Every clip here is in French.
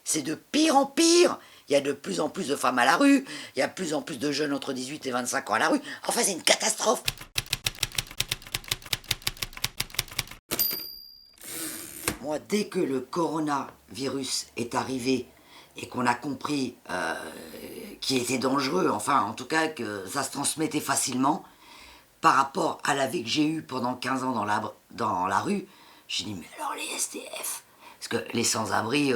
c'est de pire en pire. Il y a de plus en plus de femmes à la rue, il y a de plus en plus de jeunes entre 18 et 25 ans à la rue. Enfin, c'est une catastrophe. Moi, dès que le coronavirus est arrivé et qu'on a compris qu'il était dangereux, enfin, en tout cas, que ça se transmettait facilement, par rapport à la vie que j'ai eue pendant 15 ans dans la rue, j'ai dit, mais alors les SDF, parce que les sans-abri,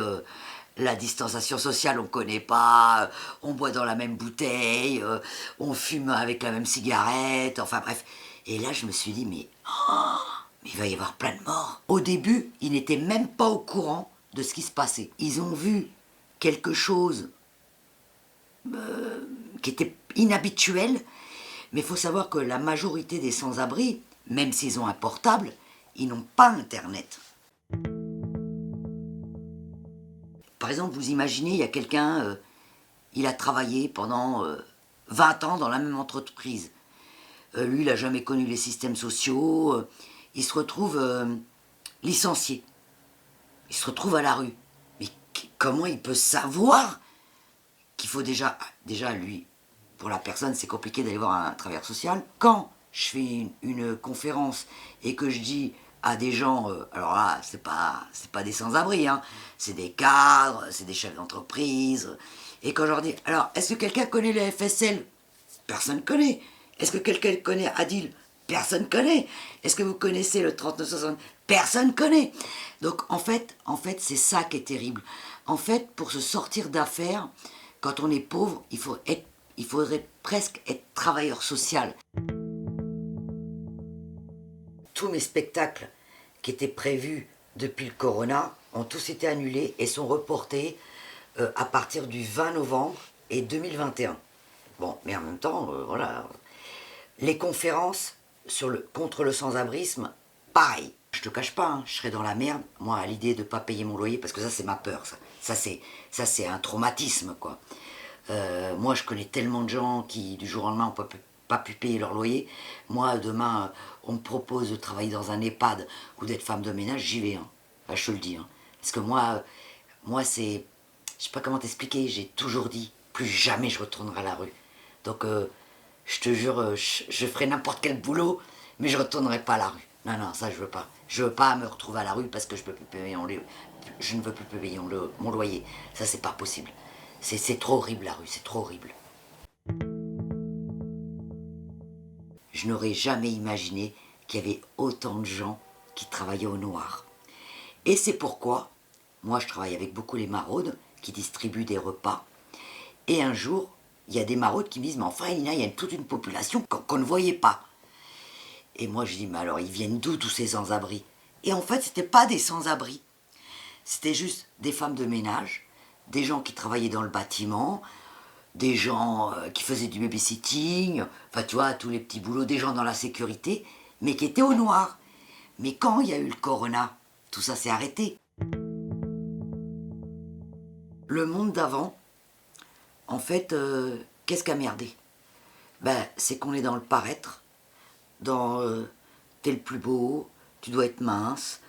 la distanciation sociale, on ne connaît pas, on boit dans la même bouteille, on fume avec la même cigarette, enfin bref. Et là, je me suis dit, mais il va y avoir plein de morts. Au début, ils n'étaient même pas au courant de ce qui se passait. Ils ont vu quelque chose qui était inhabituel, mais il faut savoir que la majorité des sans-abri, même s'ils ont un portable, ils n'ont pas Internet. Par exemple, vous imaginez, il y a quelqu'un, il a travaillé pendant 20 ans dans la même entreprise. Lui, il n'a jamais connu les systèmes sociaux. Il se retrouve licencié. Il se retrouve à la rue. Mais comment il peut savoir qu'il faut déjà, lui, pour la personne, c'est compliqué d'aller voir un travailleur social. Quand je fais une conférence et que je dis à des gens, alors là, c'est pas des sans-abri, hein, c'est des cadres, c'est des chefs d'entreprise, et quand je leur dis, alors, est-ce que quelqu'un connaît le FSL? Personne ne connaît. Est-ce que quelqu'un connaît Adil? Personne ne connaît. Est-ce que vous connaissez le 3960? Personne ne connaît. Donc, en fait, c'est ça qui est terrible. En fait, pour se sortir d'affaires, quand on est pauvre, il faudrait presque être travailleur social. Tous mes spectacles qui étaient prévus depuis le corona ont tous été annulés et sont reportés à partir du 20 novembre et 2021. Bon, mais en même temps, voilà. Les conférences contre le sans-abrisme, pareil. Je te cache pas, hein, je serais dans la merde, moi, à l'idée de ne pas payer mon loyer, parce que ça, c'est ma peur, ça c'est un traumatisme, quoi. Moi, je connais tellement de gens qui, du jour au lendemain, n'ont pas pu payer leur loyer. Moi, demain, on me propose de travailler dans un EHPAD ou d'être femme de ménage, j'y vais. Hein. Enfin, je te le dis. Hein. Parce que moi c'est... Je sais pas comment t'expliquer, j'ai toujours dit, plus jamais je retournerai à la rue. Donc, je te jure, je ferai n'importe quel boulot, mais je retournerai pas à la rue. Non, non, ça, je veux pas. Je veux pas me retrouver à la rue parce que je ne veux plus payer mon loyer. Ça, c'est pas possible. C'est trop horrible la rue, c'est trop horrible. Je n'aurais jamais imaginé qu'il y avait autant de gens qui travaillaient au noir. Et c'est pourquoi, moi je travaille avec beaucoup les maraudes qui distribuent des repas. Et un jour, il y a des maraudes qui me disent, mais enfin Elina, il y a toute une population qu'on ne voyait pas. Et moi je dis, mais alors ils viennent d'où tous ces sans-abri? Et en fait, c'était pas des sans-abri. C'était juste des femmes de ménage, des gens qui travaillaient dans le bâtiment, des gens qui faisaient du babysitting, enfin tu vois, tous les petits boulots, des gens dans la sécurité, mais qui étaient au noir. Mais quand il y a eu le corona, tout ça s'est arrêté. Le monde d'avant, en fait, qu'est-ce qu'a merdé? Ben, c'est qu'on est dans le paraître, dans t'es le plus beau, tu dois être mince,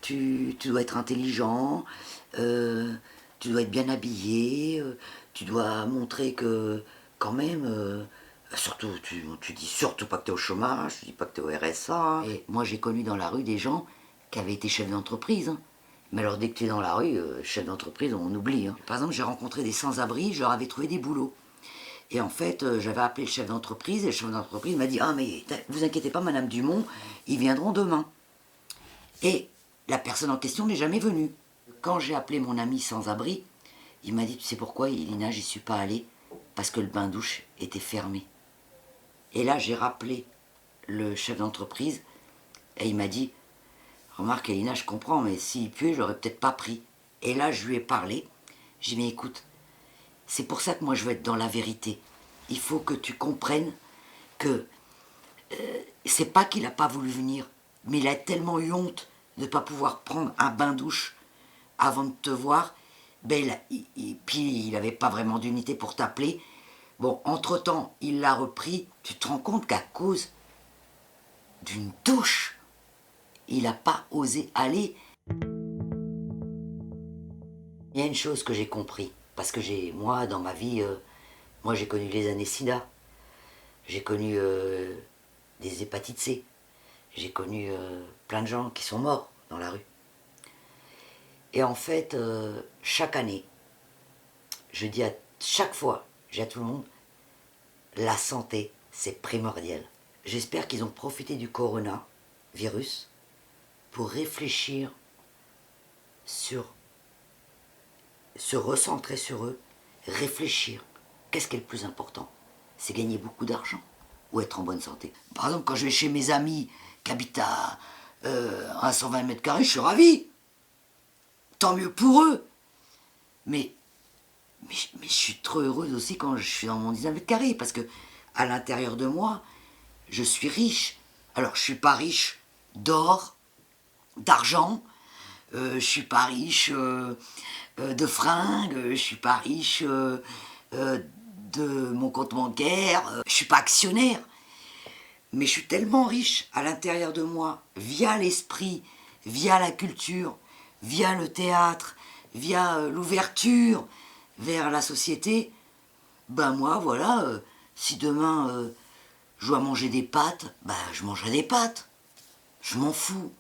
tu dois être intelligent, tu dois être bien habillé, tu dois montrer que, quand même, surtout, tu dis surtout pas que tu es au chômage, tu dis pas que tu es au RSA. Et moi, j'ai connu dans la rue des gens qui avaient été chefs d'entreprise. Hein. Mais alors, dès que tu es dans la rue, chef d'entreprise, on oublie. Hein. Par exemple, j'ai rencontré des sans-abri, je leur avais trouvé des boulots. Et en fait, j'avais appelé le chef d'entreprise, et le chef d'entreprise m'a dit « Ah, mais vous inquiétez pas, Madame Dumont, ils viendront demain. » Et la personne en question n'est jamais venue. Quand j'ai appelé mon ami sans-abri, il m'a dit « Tu sais pourquoi, Elina, j'y suis pas allée? Parce que le bain-douche était fermé. » Et là, j'ai rappelé le chef d'entreprise, et il m'a dit « Remarque, Elina, je comprends, mais s'il puait, je l'aurais peut-être pas pris. » Et là, je lui ai parlé. J'ai dit « Mais écoute, c'est pour ça que moi, je veux être dans la vérité. Il faut que tu comprennes que c'est pas qu'il n'a pas voulu venir, mais il a tellement eu honte de ne pas pouvoir prendre un bain-douche avant de te voir. Ben, puis il n'avait pas vraiment d'unité pour t'appeler. Bon, entre-temps, il l'a repris. Tu te rends compte qu'à cause d'une douche, il n'a pas osé aller. Il y a une chose que j'ai compris, parce que moi, dans ma vie, moi j'ai connu les années SIDA, j'ai connu des hépatites C, j'ai connu plein de gens qui sont morts dans la rue. Et en fait, chaque année, je dis à chaque fois, je dis à tout le monde, la santé, c'est primordial. J'espère qu'ils ont profité du coronavirus pour réfléchir sur, se recentrer sur eux, réfléchir. Qu'est-ce qui est le plus important? C'est gagner beaucoup d'argent ou être en bonne santé. Par exemple, quand je vais chez mes amis qui habitent à 120 mètres carrés, je suis ravi. Tant mieux pour eux. Mais, mais je suis trop heureuse aussi quand je suis dans mon 19 mètres carrés parce que à l'intérieur de moi, je suis riche. Alors, je suis pas riche d'or, d'argent, je suis pas riche de fringues, je suis pas riche de mon compte bancaire, je suis pas actionnaire. Mais je suis tellement riche à l'intérieur de moi, via l'esprit, via la culture, via le théâtre, via l'ouverture vers la société. Ben moi, voilà, si demain je dois manger des pâtes, ben je mangerai des pâtes. Je m'en fous.